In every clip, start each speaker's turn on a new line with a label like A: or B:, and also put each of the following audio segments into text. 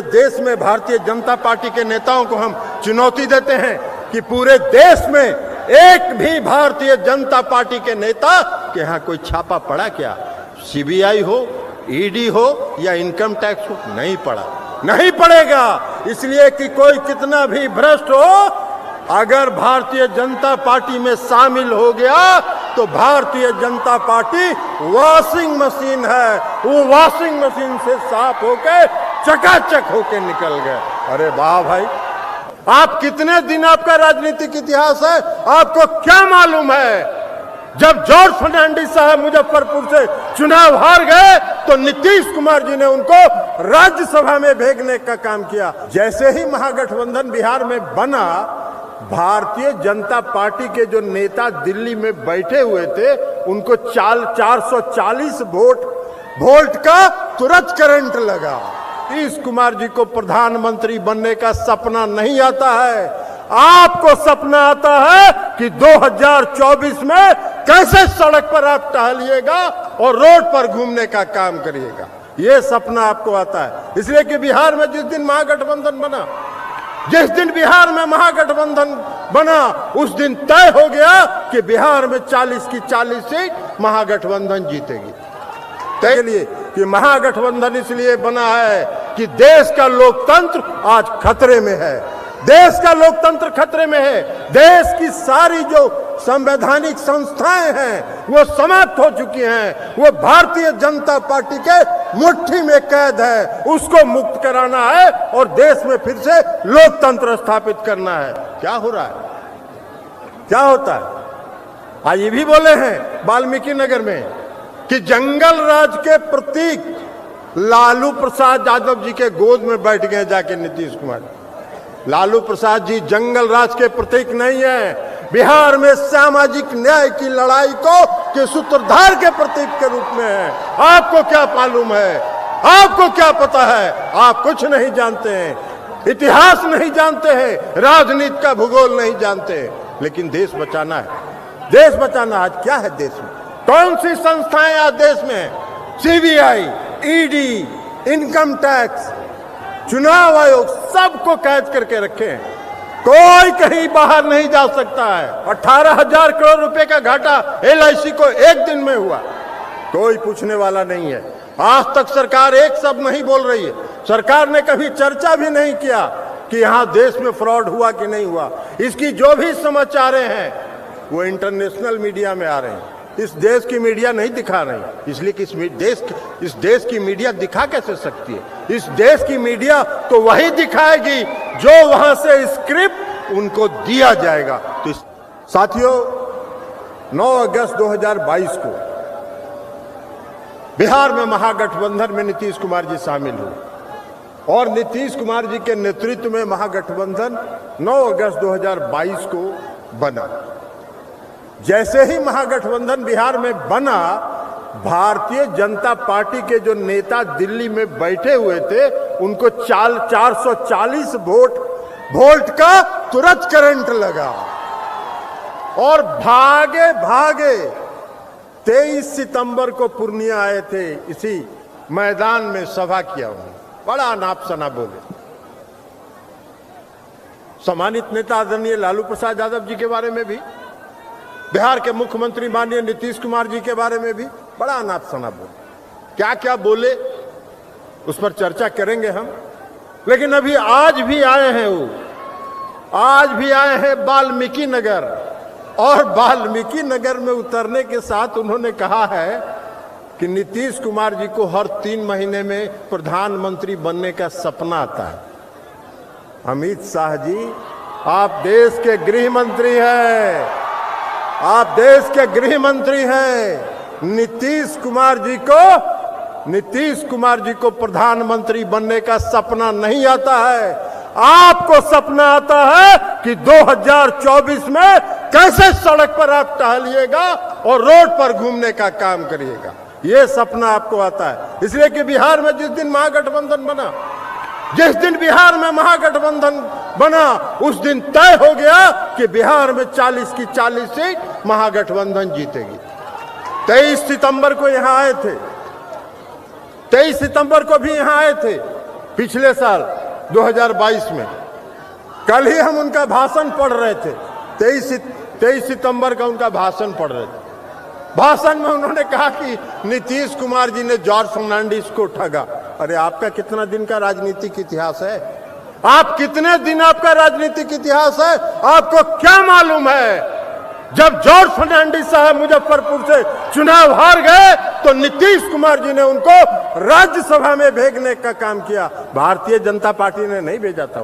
A: देश में भारतीय जनता पार्टी के नेताओं को हम चुनौती देते हैं कि पूरे देश में एक भी भारतीय जनता पार्टी के नेता के यहाँ कोई छापा पड़ा क्या? सीबीआई हो, ईडी हो या इनकम टैक्स हो, नहीं पड़ा, नहीं पड़ेगा। इसलिए कि कोई कितना भी भ्रष्ट हो, अगर भारतीय जनता पार्टी में शामिल हो गया तो Bharatiya Janata party washing machine है, वो वॉशिंग मशीन से साफ होके चकाचक होके निकल गए। अरे वाह भाई, आप कितने दिन आपका राजनीतिक इतिहास है, आपको क्या मालूम है? जब जॉर्ज फर्नांडिस साहब मुजफ्फरपुर से चुनाव हार गए तो नीतीश कुमार जी ने उनको राज्यसभा में भेजने का काम किया। जैसे ही महागठबंधन बिहार में बना, भारतीय जनता पार्टी के जो नेता दिल्ली में बैठे हुए थे, उनको 440 वोल्ट का तुरंत करंट लगा। नीतीश कुमार जी को प्रधानमंत्री बनने का सपना नहीं आता है, आपको सपना आता है कि 2024 में कैसे सड़क पर आप टहलिएगा और रोड पर घूमने का काम करिएगा, ये सपना आपको आता है। इसलिए कि बिहार में जिस दिन महागठबंधन बना, उस दिन तय हो गया कि बिहार में 40 की 40 सीट महागठबंधन जीतेगी। तय लिए कि महागठबंधन इसलिए बना है कि देश का लोकतंत्र आज खतरे में है, देश का लोकतंत्र खतरे में है। देश की सारी जो संवैधानिक संस्थाएं हैं वो समाप्त हो चुकी हैं, वो भारतीय जनता पार्टी के मुट्ठी में कैद है, उसको मुक्त कराना है और देश में फिर से लोकतंत्र स्थापित करना है। क्या हो रहा है, क्या होता है? आज ये भी बोले हैं वाल्मीकि नगर में कि जंगल राज के प्रतीक लालू प्रसाद यादव जी के गोद में बैठ गए जाके नीतीश कुमार। लालू प्रसाद जी जंगल राज के प्रतीक नहीं है, बिहार में सामाजिक न्याय की लड़ाई के सूत्रधार के प्रतीक के रूप में है। आपको क्या मालूम है, आपको क्या पता है? आप कुछ नहीं जानते हैं, इतिहास नहीं जानते हैं, राजनीति का भूगोल नहीं जानते हैं। लेकिन देश बचाना है, देश बचाना। आज क्या है देश में? कौन सी संस्थाएं आज देश में है? सीबीआई, ईडी, इनकम टैक्स, चुनाव आयोग, सबको कैद करके रखे हैं। कोई कहीं बाहर नहीं जा सकता है। 18,000 करोड़ रुपए का घाटा LIC को एक दिन में हुआ, कोई पूछने वाला नहीं है। आज तक सरकार एक शब्द नहीं बोल रही है, सरकार ने कभी चर्चा भी नहीं किया कि यहां देश में फ्रॉड हुआ कि नहीं हुआ। इसकी जो भी समाचारें हैं वो इंटरनेशनल मीडिया में आ रहे हैं, इस देश की मीडिया नहीं दिखा रही। इसलिए कि इस देश की मीडिया दिखा कैसे सकती है? इस देश की मीडिया तो वही दिखाएगी जो वहां से स्क्रिप्ट उनको दिया जाएगा। तो साथियों, 9 अगस्त 2022 को बिहार में महागठबंधन में नीतीश कुमार जी शामिल हुए और नीतीश कुमार जी के नेतृत्व में महागठबंधन 9 अगस्त 2022 को बना। जैसे ही महागठबंधन बिहार में बना, भारतीय जनता पार्टी के जो नेता दिल्ली में बैठे हुए थे, उनको 440 वोल्ट का तुरंत करंट लगा और भागे 23 सितंबर को पूर्णिया आए थे। इसी मैदान में सभा किया उन्होंने, बड़ा नाप सना बोले। सम्मानित नेता आदरणीय लालू प्रसाद यादव जी के बारे में भी, बिहार के मुख्यमंत्री माननीय नीतीश कुमार जी के बारे में भी बड़ा अनाप शनाप बोले। क्या क्या बोले उस पर चर्चा करेंगे हम। लेकिन अभी आज भी आए हैं वाल्मीकि नगर, और वाल्मीकि नगर में उतरने के साथ उन्होंने कहा है कि नीतीश कुमार जी को हर 3 महीने में प्रधानमंत्री बनने का सपना आता है। अमित शाह जी, आप देश के गृह मंत्री हैं, आप देश के गृह मंत्री हैं। नीतीश कुमार जी को प्रधानमंत्री बनने का सपना नहीं आता है। आपको सपना आता है कि 2024 में कैसे सड़क पर आप टहलिएगा और रोड पर घूमने का काम करिएगा, ये सपना आपको आता है। इसलिए कि बिहार में जिस दिन महागठबंधन बना, उस दिन तय हो गया कि बिहार में 40 की 40 सीट महागठबंधन जीतेगी। 23 सितंबर को यहां आए थे, 23 सितंबर को भी यहां आए थे पिछले साल 2022 में। कल ही हम उनका भाषण पढ़ रहे थे, 23 सितंबर का उनका भाषण पढ़ रहे थे। भाषण में उन्होंने कहा कि नीतीश कुमार जी ने जॉर्ज फर्नांडिस को ठगा। अरे आपका कितना दिन का राजनीतिक इतिहास है? आप कितने दिन आपका राजनीतिक इतिहास है? आपको क्या मालूम है? जब जॉर्ज फर्नांडिस साहब मुजफ्फरपुर से चुनाव हार गए तो नीतीश कुमार जी ने उनको राज्यसभा में भेजने का काम किया। भारतीय जनता पार्टी ने नहीं भेजा था।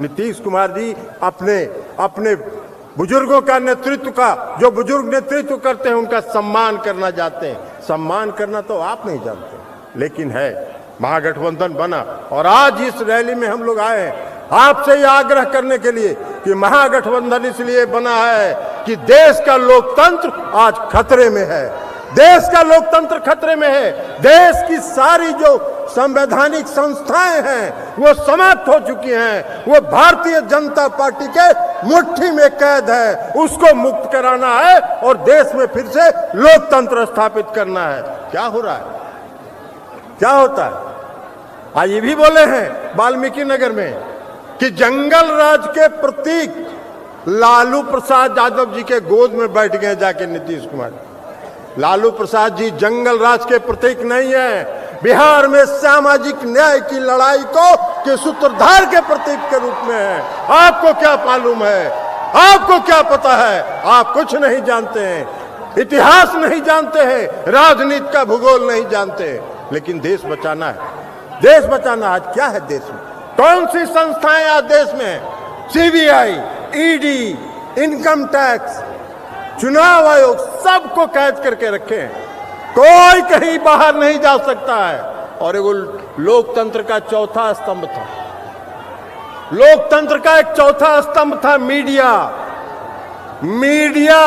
A: नीतीश कुमार जी अपने बुजुर्गों का नेतृत्व का, जो बुजुर्ग नेतृत्व करते हैं उनका सम्मान करना चाहते हैं। सम्मान करना तो आप नहीं जानते, लेकिन है महागठबंधन बना। और आज इस रैली में हम लोग आए हैं आपसे यह आग्रह करने के लिए कि महागठबंधन इसलिए बना है कि देश का लोकतंत्र आज खतरे में है। देश का लोकतंत्र खतरे में है। देश की सारी जो संवैधानिक संस्थाएं हैं वो समाप्त हो चुकी हैं। वो भारतीय जनता पार्टी के मुट्ठी में कैद है। उसको मुक्त कराना है और देश में फिर से लोकतंत्र स्थापित करना है। क्या हो रहा है? क्या होता है? आज ये भी बोले हैं वाल्मीकि नगर में कि जंगल राज के प्रतीक लालू प्रसाद यादव जी के गोद में बैठ गए जाके नीतीश कुमार। लालू प्रसाद जी जंगल राज के प्रतीक नहीं है। बिहार में सामाजिक न्याय की लड़ाई के सूत्रधार के प्रतीक के रूप में है। आपको क्या मालूम है? आपको क्या पता है? आप कुछ नहीं जानते हैं, इतिहास नहीं जानते हैं, राजनीति का भूगोल नहीं जानते। लेकिन देश बचाना है। देश बचाना आज क्या है देश में? कौन सी संस्थाएं आज देश में? सीबीआई, ईडी, इनकम टैक्स, चुनाव आयोग, सबको कैद करके रखे हैं। कोई कहीं बाहर नहीं जा सकता है। और वो लोकतंत्र का चौथा स्तंभ था। लोकतंत्र का एक चौथा स्तंभ था मीडिया। मीडिया,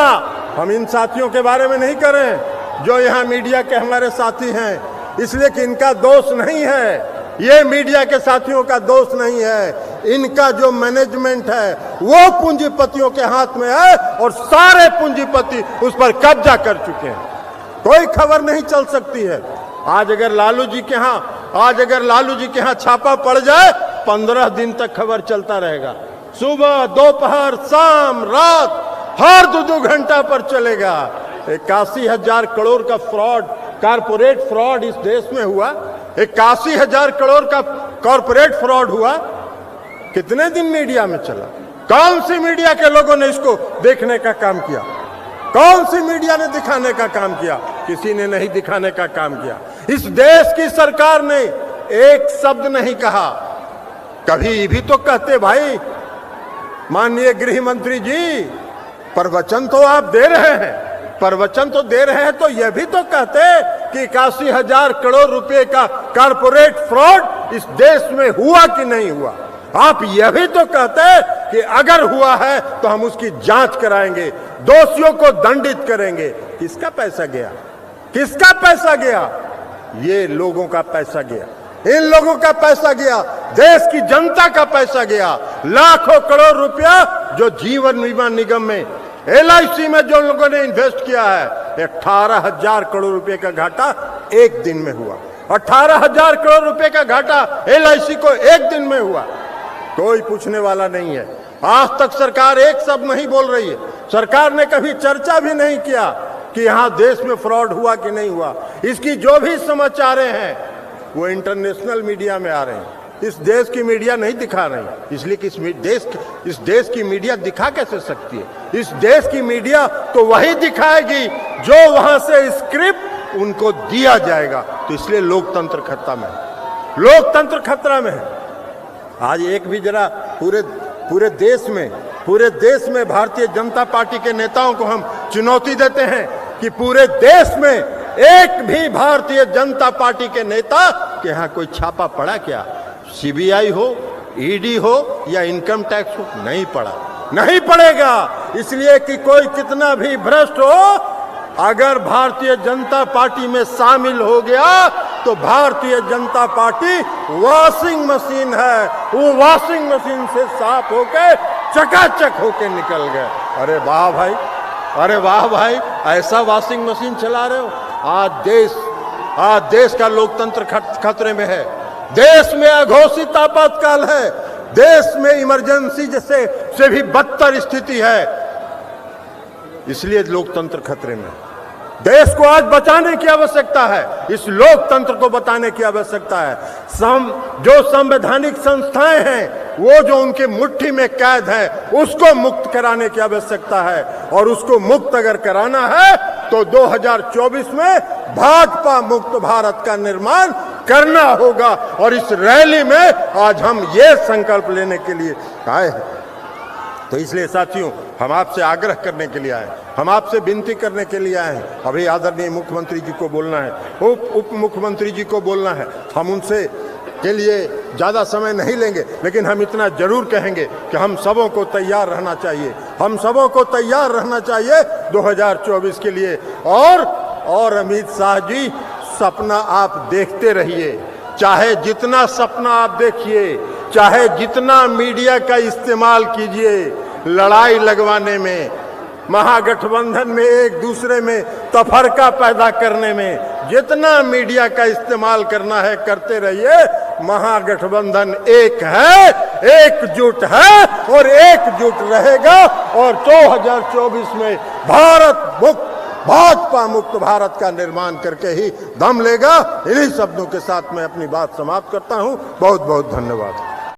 A: हम इन साथियों के बारे में नहीं करें जो यहां मीडिया के हमारे साथी हैं, इसलिए कि इनका दोष नहीं है। ये मीडिया के साथियों का दोष नहीं है। इनका जो मैनेजमेंट है वो पूंजीपतियों के हाथ में है और सारे पूंजीपति उस पर कब्जा कर चुके हैं। कोई खबर नहीं चल सकती है। आज अगर लालू जी के यहाँ छापा पड़ जाए 15 दिन तक खबर चलता रहेगा। सुबह, दोपहर, शाम, रात, हर 2-2 घंटा पर चलेगा। 81,000 करोड़ का फ्रॉड, कारपोरेट फ्रॉड इस देश में हुआ। 81,000 करोड़ का कॉर्पोरेट फ्रॉड हुआ। कितने दिन मीडिया में चला? कौन सी मीडिया के लोगों ने इसको देखने का काम किया? कौन सी मीडिया ने दिखाने का काम किया? किसी ने नहीं दिखाने का काम किया। इस देश की सरकार ने एक शब्द नहीं कहा। कभी भी तो कहते भाई माननीय गृह मंत्री जी, प्रवचन तो आप दे रहे हैं, प्रवचन तो दे रहे हैं, तो यह भी तो कहते कि 81,000 करोड़ रुपए का कारपोरेट फ्रॉड इस देश में हुआ कि नहीं हुआ। आप यह भी तो कहते कि अगर हुआ है तो हम उसकी जांच कराएंगे, दोषियों को दंडित करेंगे। किसका पैसा गया? किसका पैसा गया? ये लोगों का पैसा गया। इन लोगों का पैसा गया, देश की जनता का पैसा गया। लाखों करोड़ रुपया जो जीवन बीमा निगम में, LIC में जो लोगों ने इन्वेस्ट किया है, 18,000 करोड़ रुपए का घाटा एक दिन में हुआ। 18,000 करोड़ रुपए का घाटा LIC को एक दिन में हुआ। कोई पूछने वाला नहीं है। आज तक सरकार एक शब्द नहीं बोल रही है। सरकार ने कभी चर्चा भी नहीं किया कि यहां देश में फ्रॉड हुआ कि नहीं हुआ। इसकी जो भी समाचार हैं वो इंटरनेशनल मीडिया में आ रहे हैं। इस देश की मीडिया नहीं दिखा रही, इसलिए कि इस देश की मीडिया दिखा कैसे सकती है? इस देश की मीडिया तो वही दिखाएगी जो वहां से स्क्रिप्ट उनको दिया जाएगा। तो इसलिए लोकतंत्र खतरा में है। लोकतंत्र खतरा में है। आज एक भी जरा पूरे देश में भारतीय जनता पार्टी के नेताओं को हम चुनौती देते हैं कि पूरे देश में एक भी भारतीय जनता पार्टी के नेता के यहाँ कोई छापा पड़ा क्या? CBI हो, ED हो या इनकम टैक्स हो, नहीं पड़ा, नहीं पड़ेगा। इसलिए कि कोई कितना भी भ्रष्ट हो, अगर भारतीय जनता पार्टी में शामिल हो गया तो Bharatiya Janata party washing machine है। वो वॉशिंग मशीन से साफ होके चकाचक होके निकल गए। अरे वाह भाई, अरे वाह भाई, ऐसा वॉशिंग मशीन चला रहे हो। आज देश का लोकतंत्र खतरे में है। देश में अघोषित आपातकाल है, देश में इमरजेंसी जैसे से भी बदतर स्थिति है, इसलिए लोकतंत्र खतरे में। देश को आज बचाने की आवश्यकता है, इस लोकतंत्र को बचाने की आवश्यकता है। जो संवैधानिक संस्थाएं हैं, वो जो उनके मुट्ठी में कैद है, उसको मुक्त कराने की आवश्यकता है। और उसको मुक्त अगर कराना है तो 2024 में भाजपा मुक्त भारत का निर्माण करना होगा। और इस रैली में आज हम ये संकल्प लेने के लिए आए हैं। तो इसलिए साथियों, हम आपसे आग्रह करने के लिए आए, हम आपसे विनती करने के लिए आए हैं। अभी आदरणीय मुख्यमंत्री जी को बोलना है, उप मुख्यमंत्री जी को बोलना है, हम उनसे के लिए ज़्यादा समय नहीं लेंगे, लेकिन हम इतना जरूर कहेंगे कि हम सबों को तैयार रहना चाहिए, हम सबों को तैयार रहना चाहिए 2024 के लिए। और अमित शाह जी, सपना आप देखते रहिए, चाहे जितना सपना आप देखिए, चाहे जितना मीडिया का इस्तेमाल कीजिए लड़ाई लगवाने में, महागठबंधन में एक दूसरे में तफरका पैदा करने में, जितना मीडिया का इस्तेमाल करना है करते रहिए। महागठबंधन एक है, एकजुट है और एकजुट रहेगा। और 2024 में भारत मुक्त, भाजपा मुक्त भारत का निर्माण करके ही दम लेगा। इन्हीं शब्दों के साथ मैं अपनी बात समाप्त करता हूं। बहुत बहुत धन्यवाद।